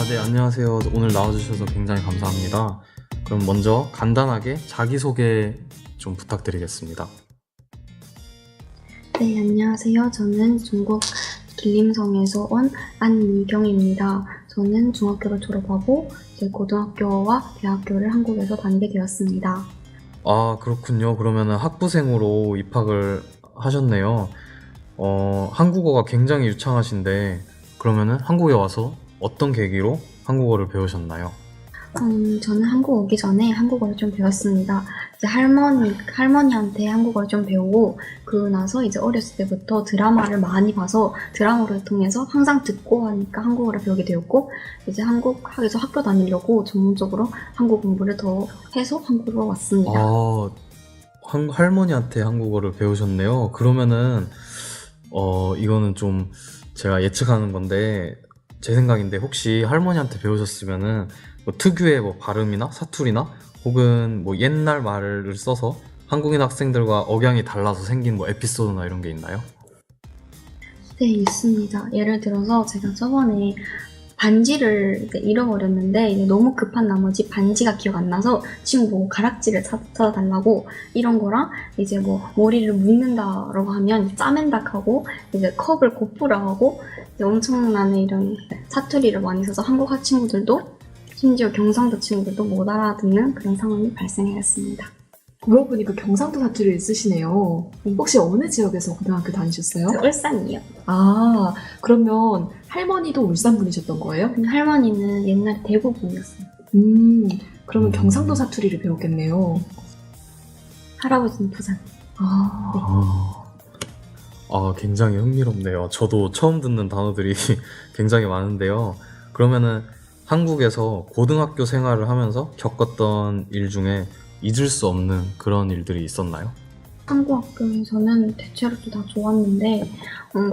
네, 안녕하세요. 오늘 나와주셔서 굉장히 감사합니다. 그럼 먼저 간단하게 자기소개 좀 부탁드리겠습니다. 네, 안녕하세요. 저는 중국 길림성에서 온 안미경입니다. 저는 중학교를 졸업하고 이제 고등학교와 대학교를 한국에서 다니게 되었습니다. 아, 그렇군요. 그러면은 학부생으로 입학을 하셨네요. 한국어가 굉장히 유창하신데, 그러면은 한국에 와서 어떤 계기로 한국어를 배우셨나요? 저는 한국 오기 전에 한국어를 좀 배웠습니다. 이제 할머니한테 한국어를 좀 배우고, 그러고 나서 이제 어렸을 때부터 드라마를 많이 봐서 드라마를 통해서 항상 듣고 하니까 한국어를 배우게 되었고, 이제 한국에서 학교 다니려고 전문적으로 한국 공부를 더 해서 한국으로 왔습니다. 아, 할머니한테 한국어를 배우셨네요. 그러면은, 이거는 좀 제가 예측하는 건데, 제 생각인데, 혹시 할머니한테 배우셨으면은, 뭐 특유의 뭐 발음이나 사투리나, 혹은 뭐 옛날 말을 써서 한국인 학생들과 억양이 달라서 생긴 뭐 에피소드나 이런 게 있나요? 네, 있습니다. 예를 들어서 제가 저번에 반지를 이제 잃어버렸는데 이제 너무 급한 나머지 반지가 기억 안 나서 친구 보고 가락지를 찾아달라고 이런 거랑 이제 뭐 머리를 묶는다라고 하면 짜맨닥하고 이제 컵을 고프라 하고 이제 엄청난 이런 사투리를 많이 써서 한국 학 친구들도 심지어 경상도 친구들도 못 알아듣는 그런 상황이 발생했습니다. 그러고 보니까 경상도 사투리를 쓰시네요. 혹시 어느 지역에서 고등학교 저 다니셨어요? 울산이요. 아, 그러면 할머니도 울산 분이셨던 거예요? 근데 할머니는 옛날에 대구 분이었어요. 그러면 경상도 사투리를 배웠겠네요. 할아버지는 부산. 아, 굉장히 흥미롭네요. 저도 처음 듣는 단어들이 굉장히 많은데요. 그러면은 한국에서 고등학교 생활을 하면서 겪었던 일 중에 잊을 수 없는 그런 일들이 있었나요? 한국 학교에서는 대체로 다 좋았는데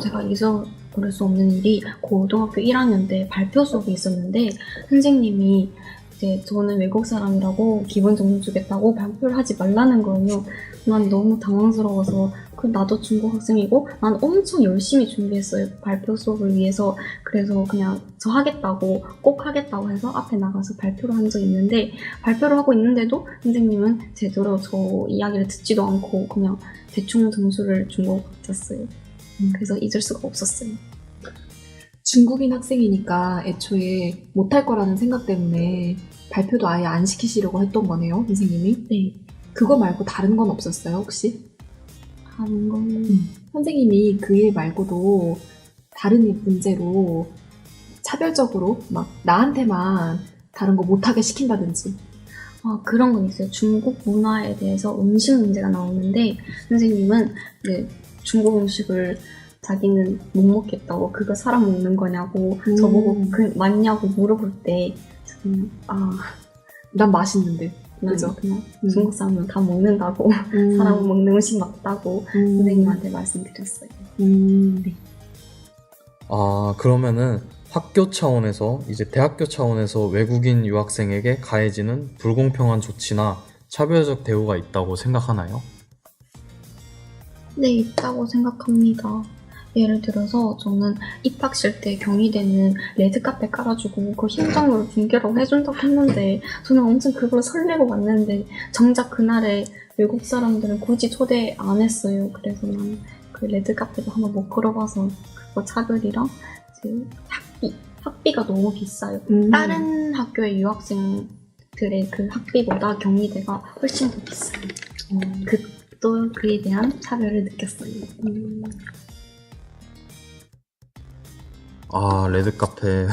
제가 잊어버릴 수 없는 일이 고등학교 1학년 때 발표 수업이 있었는데 선생님이 이제 저는 외국 사람이라고 기본 점수 주겠다고 발표를 하지 말라는 거예요. 난 너무 당황스러워서 나도 중국 학생이고 난 엄청 열심히 준비했어요. 발표 수업을 위해서. 그래서 그냥 저 하겠다고 꼭 하겠다고 해서 앞에 나가서 발표를 한 적이 있는데 발표를 하고 있는데도 선생님은 제대로 저 이야기를 듣지도 않고 그냥 대충 점수를 준 것 같았어요. 그래서 잊을 수가 없었어요. 중국인 학생이니까 애초에 못할 거라는 생각 때문에 발표도 아예 안 시키시려고 했던 거네요, 선생님이. 네, 그거 말고 다른 건 없었어요, 혹시? 하는 건 선생님이 그 일 말고도 다른 문제로 차별적으로 막 나한테만 다른 거 못하게 시킨다든지. 그런 건 있어요. 중국 문화에 대해서 음식 문제가 나오는데 선생님은 이제 중국 음식을 자기는 못 먹겠다고 그거 사람 먹는 거냐고 저보고 맞냐고 물어볼 때 저는 난 맛있는데. 난 그죠? 그냥 중국 사람은 다 먹는다고 사람은 먹는 음식 맞다고 선생님한테 말씀드렸어요. 네. 그러면은 학교 차원에서 이제 대학교 차원에서 외국인 유학생에게 가해지는 불공평한 조치나 차별적 대우가 있다고 생각하나요? 네, 있다고 생각합니다. 예를 들어서 저는 입학식 때 경희대는 레드카펫 깔아주고 그 힘장으로 중계라고 해준다고 했는데 저는 엄청 그걸 설레고 왔는데 정작 그날에 외국 사람들은 굳이 초대 안 했어요. 그래서 난 그 레드카펫도 한번 못 걸어봐서 그거 차별이랑 이제 학비가 너무 비싸요. 다른 학교의 유학생들의 그 학비보다 경희대가 훨씬 더 비싸요. 또 그에 대한 차별을 느꼈어요. 레드카페.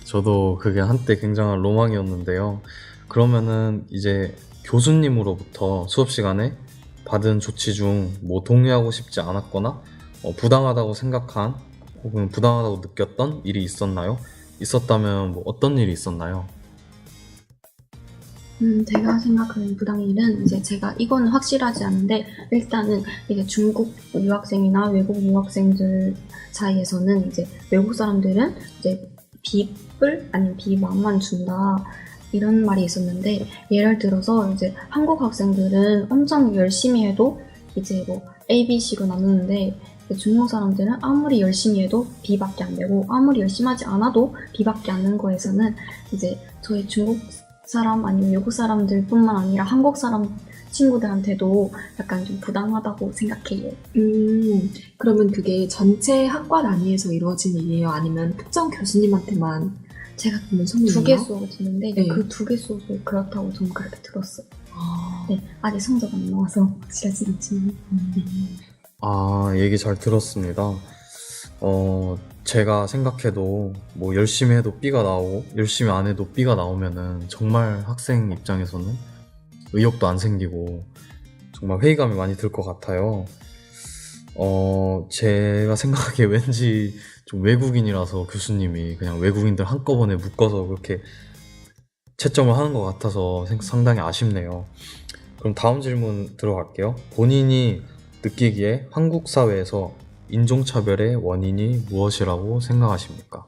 저도 그게 한때 굉장한 로망이었는데요. 그러면은 이제 교수님으로부터 수업 시간에 받은 조치 중 뭐 동의하고 싶지 않았거나 부당하다고 생각한 혹은 부당하다고 느꼈던 일이 있었나요? 있었다면 뭐 어떤 일이 있었나요? 제가 생각하는 부당일은 이제 제가 이거는 확실하지 않은데 일단은 이제 중국 유학생이나 외국 유학생들 사이에서는 이제 외국 사람들은 이제 빚을 아니면 빚만만 준다 이런 말이 있었는데 예를 들어서 이제 한국 학생들은 엄청 열심히 해도 이제 뭐 A, B, C로 나누는데 근데 중국 사람들은 아무리 열심히 해도 B밖에 안 되고 아무리 열심히 하지 않아도 B밖에 안 되는 거에서는 이제 저희 중국 사람 아니면 외국 사람들뿐만 아니라 한국 사람 친구들한테도 약간 좀 부당하다고 생각해요. 그러면 그게 전체 학과 단위에서 이루어진 일이에요? 아니면 특정 교수님한테만 제가 있는 소문이에요? 2개 수업을 듣는데 네. 그 2개 수업을 그렇다고 좀 그렇게 들었어요. 아, 네, 아직 성적 안 나와서 확실하진 않지만. 아, 얘기 잘 들었습니다. 제가 생각해도 뭐 열심히 해도 B가 나오고 열심히 안 해도 B가 나오면은 정말 학생 입장에서는 의욕도 안 생기고 정말 회의감이 많이 들 것 같아요. 제가 생각하기에 왠지 좀 외국인이라서 교수님이 그냥 외국인들 한꺼번에 묶어서 그렇게 채점을 하는 것 같아서 상당히 아쉽네요. 그럼 다음 질문 들어갈게요. 본인이 느끼기에 한국 사회에서 인종차별의 원인이 무엇이라고 생각하십니까?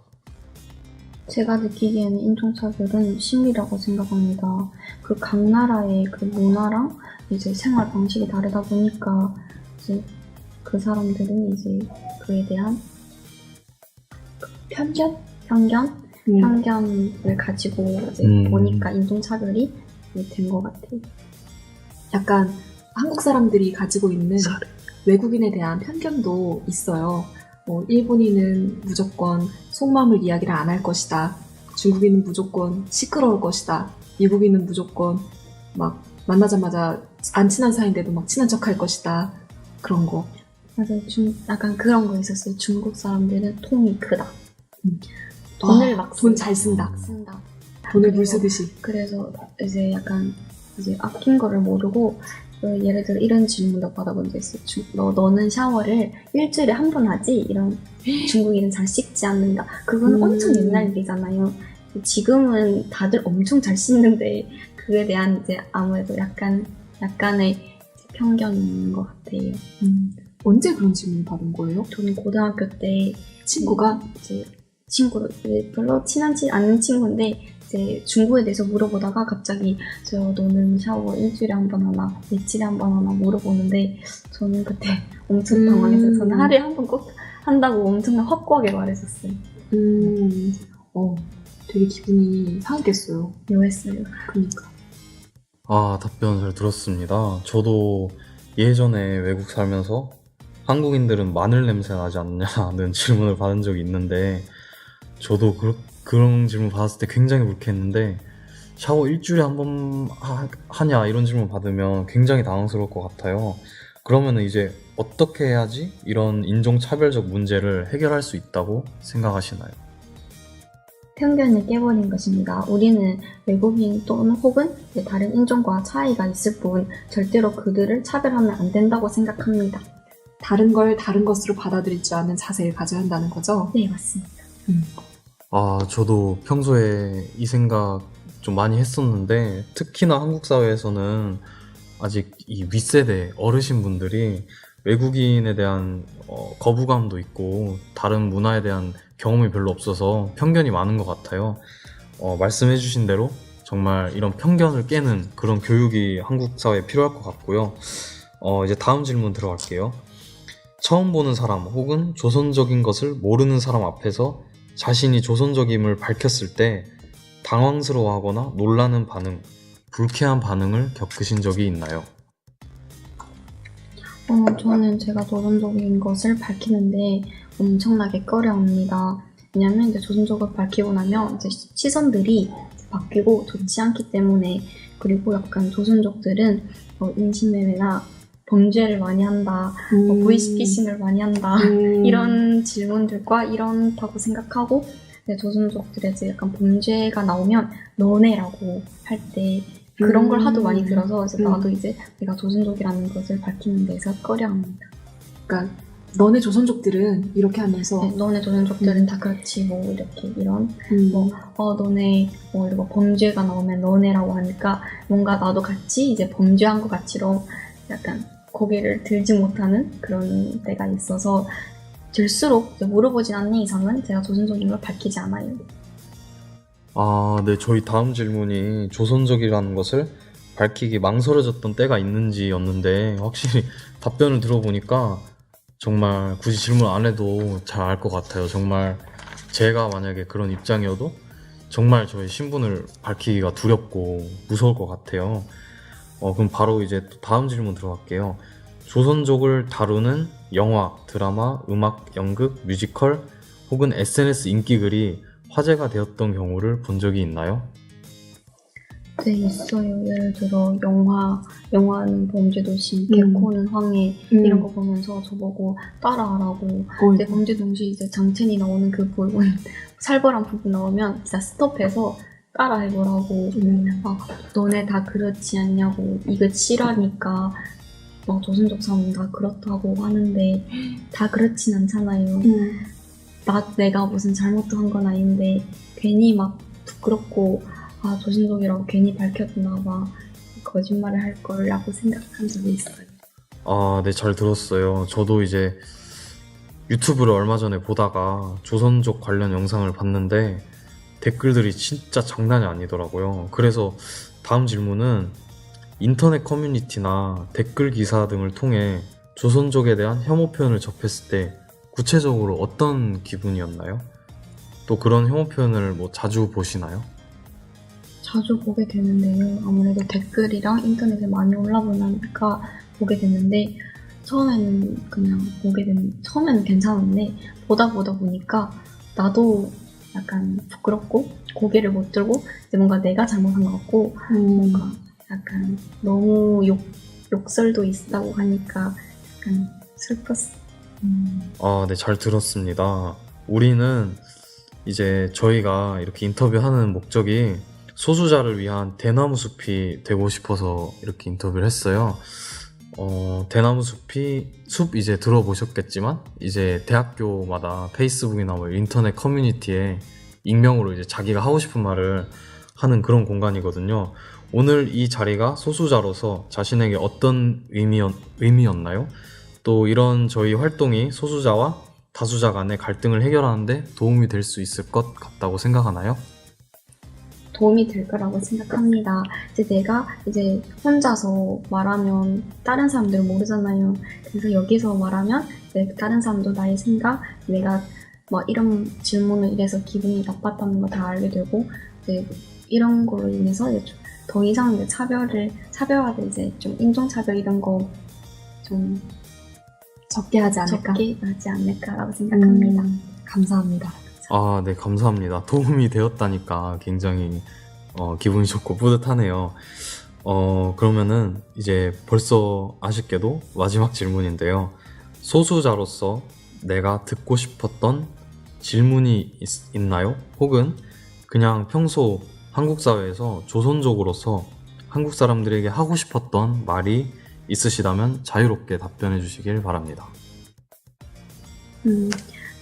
제가 느끼기에는 인종차별은 심리라고 생각합니다. 그 각 나라의 그 문화랑 이제 생활 방식이 다르다 보니까 이제 그 사람들은 이제 그에 대한 편견? 편견을 가지고 이제 보니까 인종차별이 된 것 같아요. 약간 한국 사람들이 가지고 있는 외국인에 대한 편견도 있어요. 일본인은 무조건 속마음을 이야기를 안 할 것이다. 중국인은 무조건 시끄러울 것이다. 미국인은 무조건 막 만나자마자 안 친한 사이인데도 막 친한 척 할 것이다. 그런 거. 맞아요. 약간 그런 거 있었어요. 중국 사람들은 통이 크다. 돈을 막 돈 잘 쓴다. 쓴다. 돈을 물 쓰듯이. 그래서 이제 약간 이제 아낀 거를 모르고 예를 들어 이런 질문도 받아본 적 있어요. 너는 샤워를 일주일에 한 번 하지? 이런 중국인은 잘 씻지 않는다. 그건 엄청 옛날 일이잖아요. 지금은 다들 엄청 잘 씻는데 그에 대한 이제 아무래도 약간의 편견이 있는 것 같아요. 언제 그런 질문을 받은 거예요? 저는 고등학교 때 친구가? 이제 친구로 별로 친하지 않은 친구인데 이제 중국에 대해서 물어보다가 갑자기 너는 샤워 일주일에 한 번 하나 며칠에 한 번 하나 물어보는데 저는 그때 엄청 당황했어요. 저는 하루에 한 번 꼭 한다고 엄청 확고하게 말했었어요. 되게 기분이 상했겠어요. 묘했어요. 그러니까. 아, 답변 잘 들었습니다. 저도 예전에 외국 살면서 한국인들은 마늘 냄새 나지 않냐는 질문을 받은 적이 있는데 저도 그런 질문 받았을 때 굉장히 불쾌했는데 샤워 일주일에 한 번 하냐 이런 질문 받으면 굉장히 당황스러울 것 같아요. 그러면은 이제 어떻게 해야지 이런 인종차별적 문제를 해결할 수 있다고 생각하시나요? 편견을 깨버린 것입니다. 우리는 외국인 또는 혹은 다른 인종과 차이가 있을 뿐 절대로 그들을 차별하면 안 된다고 생각합니다. 다른 걸 다른 것으로 받아들일 줄 아는 자세를 가져야 한다는 거죠? 네, 맞습니다. 아, 저도 평소에 이 생각 좀 많이 했었는데 특히나 한국 사회에서는 아직 이 윗세대 어르신분들이 외국인에 대한 거부감도 있고 다른 문화에 대한 경험이 별로 없어서 편견이 많은 것 같아요. 말씀해주신 대로 정말 이런 편견을 깨는 그런 교육이 한국 사회에 필요할 것 같고요. 이제 다음 질문 들어갈게요. 처음 보는 사람 혹은 조선족인 것을 모르는 사람 앞에서 자신이 조선족임을 밝혔을 때 당황스러워하거나 놀라는 반응, 불쾌한 반응을 겪으신 적이 있나요? 저는 제가 조선족인 것을 밝히는데 엄청나게 꺼려합니다. 왜냐면 이제 조선족을 밝히고 나면 이제 시선들이 바뀌고 좋지 않기 때문에. 그리고 약간 조선족들은 인신매매나 범죄를 많이 한다, 보이스피싱을 많이 한다 이런 질문들과 이런다고 생각하고 조선족들의 이제 약간 범죄가 나오면 너네라고 할 때 그런 걸 하도 많이 들어서 이제 나도 이제 내가 조선족이라는 것을 밝히는 데서 꺼려합니다. 그러니까 너네 조선족들은 이렇게 하면서 네, 너네 조선족들은 다 그렇지 뭐 이렇게 이런 너네 이거 범죄가 나오면 너네라고 하니까 뭔가 나도 같이 이제 범죄한 것 같이로 약간 고개를 들지 못하는 그런 때가 있어서 들수록 물어보진 않는 이상은 제가 조선족인 걸 밝히지 않아요. 아, 네, 저희 다음 질문이 조선족이라는 것을 밝히기 망설여졌던 때가 있는지였는데 확실히 답변을 들어보니까 정말 굳이 질문 안 해도 잘 알 것 같아요. 정말 제가 만약에 그런 입장이어도 정말 저의 신분을 밝히기가 두렵고 무서울 것 같아요. 그럼 바로 이제 또 다음 질문 들어갈게요. 조선족을 다루는 영화, 드라마, 음악, 연극, 뮤지컬 혹은 SNS 인기글이 화제가 되었던 경우를 본 적이 있나요? 네, 있어요. 예를 들어 영화는 범죄도시, 음. 개코는 황해 이런 거 보면서 저보고 따라하라고. 이제 범죄도시 이제 장첸이 나오는 그 부분, 살벌한 부분 나오면 진짜 스톱해서 따라해보라고. 막 너네 다 그렇지 않냐고, 이거 실화니까 막 조선족 사람 다 그렇다고 하는데 다 그렇진 않잖아요. 내가 무슨 잘못도 한 건 아닌데 괜히 막 부끄럽고 조선족이라고 괜히 밝혔나 봐, 거짓말을 할 거라고 생각한 적이 있어요. 네, 잘 들었어요. 저도 이제 유튜브를 얼마 전에 보다가 조선족 관련 영상을 봤는데 댓글들이 진짜 장난이 아니더라고요. 그래서 다음 질문은 인터넷 커뮤니티나 댓글 기사 등을 통해 조선족에 대한 혐오 표현을 접했을 때 구체적으로 어떤 기분이었나요? 또 그런 혐오 표현을 뭐 자주 보시나요? 자주 보게 되는데요. 아무래도 댓글이랑 인터넷에 많이 올라보니까 보게 됐는데, 처음에는 괜찮은데 보다 보니까 나도 약간 부끄럽고 고개를 못 들고 이제 뭔가 내가 잘못한 것 같고 뭔가 약간 너무 욕설도 있다고 하니까 약간 슬펐어. 네, 잘 들었습니다. 우리는 이제 저희가 이렇게 인터뷰하는 목적이 소수자를 위한 대나무 숲이 되고 싶어서 이렇게 인터뷰를 했어요. 대나무 숲 이제 들어보셨겠지만 이제 대학교마다 페이스북이나 뭐 인터넷 커뮤니티에 익명으로 이제 자기가 하고 싶은 말을 하는 그런 공간이거든요. 오늘 이 자리가 소수자로서 자신에게 어떤 의미였나요? 또 이런 저희 활동이 소수자와 다수자 간의 갈등을 해결하는데 도움이 될 수 있을 것 같다고 생각하나요? 도움이 될 거라고 생각합니다. 이제 내가 이제 혼자서 말하면 다른 사람들 모르잖아요. 그래서 여기서 말하면 이제 다른 사람도 나의 생각, 내가 뭐 이런 질문을 이래서 기분이 나빴다는 거 다 알게 되고, 이제 이런 걸로 인해서 이제 더 이상 이제 차별화를 이제 좀 인종차별 이런 거 좀 적게 하지 않을까라고 생각합니다. 감사합니다. 네, 감사합니다. 도움이 되었다니까 굉장히 기분이 좋고 뿌듯하네요. 그러면은 이제 벌써 아쉽게도 마지막 질문인데요. 소수자로서 내가 듣고 싶었던 질문이 있나요? 혹은 그냥 평소 한국 사회에서 조선족으로서 한국 사람들에게 하고 싶었던 말이 있으시다면 자유롭게 답변해 주시길 바랍니다.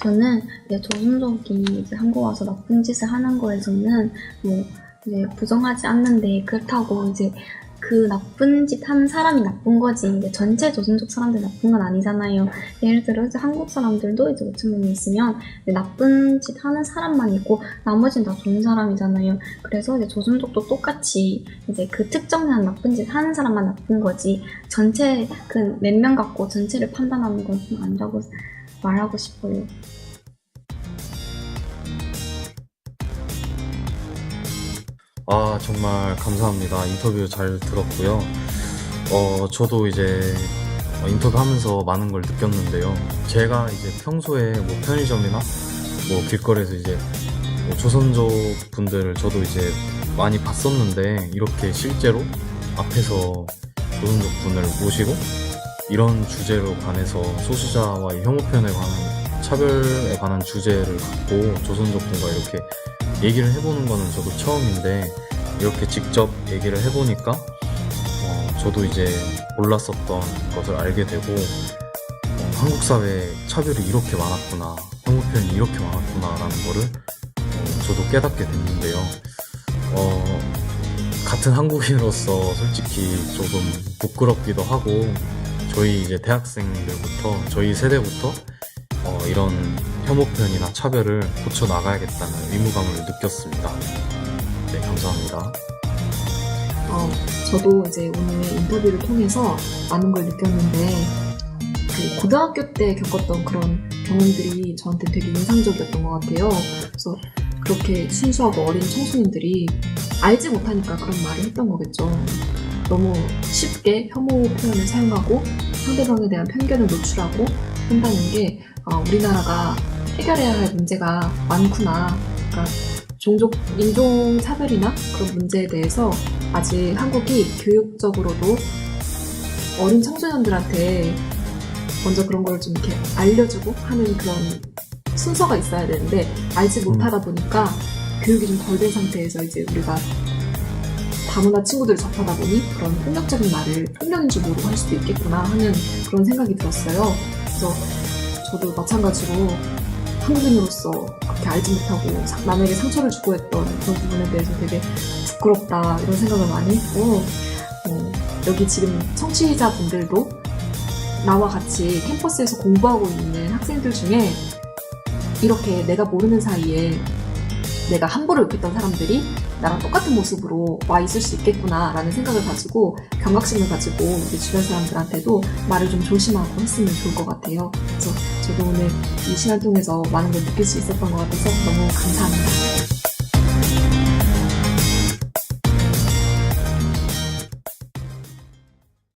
저는 이제 조선족이 이제 한국 와서 나쁜 짓을 하는 거에서는 뭐 이제 부정하지 않는데, 그렇다고 이제 그 나쁜 짓 한 사람이 나쁜 거지 이제 전체 조선족 사람들 나쁜 건 아니잖아요. 예를 들어 이제 한국 사람들도 이제 5천 명이 있으면 이제 나쁜 짓 하는 사람만 있고 나머지는 다 좋은 사람이잖아요. 그래서 이제 조선족도 똑같이 이제 그 특정한 나쁜 짓 하는 사람만 나쁜 거지, 전체 그 몇 명 갖고 전체를 판단하는 건 좀 아니라고 말하고 싶어요. 정말 감사합니다. 인터뷰 잘 들었고요. 저도 이제 인터뷰하면서 많은 걸 느꼈는데요. 제가 이제 평소에 뭐 편의점이나 뭐 길거리에서 이제 뭐 조선족 분들을 저도 이제 많이 봤었는데, 이렇게 실제로 앞에서 조선족 분을 모시고 이런 주제로 관해서 소수자와의 혐오 표현에 관한 차별에 관한 주제를 갖고 조선족 분과 이렇게 얘기를 해보는 거는 저도 처음인데, 이렇게 직접 얘기를 해보니까 저도 이제 몰랐었던 것을 알게 되고 한국 사회에 차별이 이렇게 많았구나, 혐오 표현이 이렇게 많았구나 라는 거를 저도 깨닫게 됐는데요. 같은 한국인으로서 솔직히 조금 부끄럽기도 하고, 저희 이제 대학생들부터 저희 세대부터 이런 혐오 표현이나 차별을 고쳐 나가야겠다는 의무감을 느꼈습니다. 네, 감사합니다. 저도 이제 오늘 인터뷰를 통해서 많은 걸 느꼈는데, 그 고등학교 때 겪었던 그런 경험들이 저한테 되게 인상적이었던 것 같아요. 그래서 그렇게 순수하고 어린 청소년들이 알지 못하니까 그런 말을 했던 거겠죠. 너무 쉽게 혐오 표현을 사용하고 상대방에 대한 편견을 노출하고 한다는 게 우리나라가 해결해야 할 문제가 많구나. 그러니까 인종 차별이나 그런 문제에 대해서 아직 한국이 교육적으로도 어린 청소년들한테 먼저 그런 걸 좀 이렇게 알려주고 하는 그런 순서가 있어야 되는데 알지 못하다 보니까 교육이 좀 덜 된 상태에서 이제 우리가 다문화 친구들을 접하다 보니 그런 폭력적인 말을 폭력인 줄 모르고 할 수도 있겠구나 하는 그런 생각이 들었어요. 그래서 저도 마찬가지로 한국인으로서 그렇게 알지 못하고 남에게 상처를 주고 했던 그런 부분에 대해서 되게 부끄럽다 이런 생각을 많이 했고 여기 지금 청취자분들도 나와 같이 캠퍼스에서 공부하고 있는 학생들 중에 이렇게 내가 모르는 사이에 내가 함부로 욕했던 사람들이 나랑 똑같은 모습으로 와 있을 수 있겠구나 라는 생각을 가지고 경각심을 가지고 우리 주변 사람들한테도 말을 좀 조심하고 했으면 좋을 것 같아요. 그래서 저도 오늘 이 시간 통해서 많은 걸 느낄 수 있었던 것 같아서 너무 감사합니다.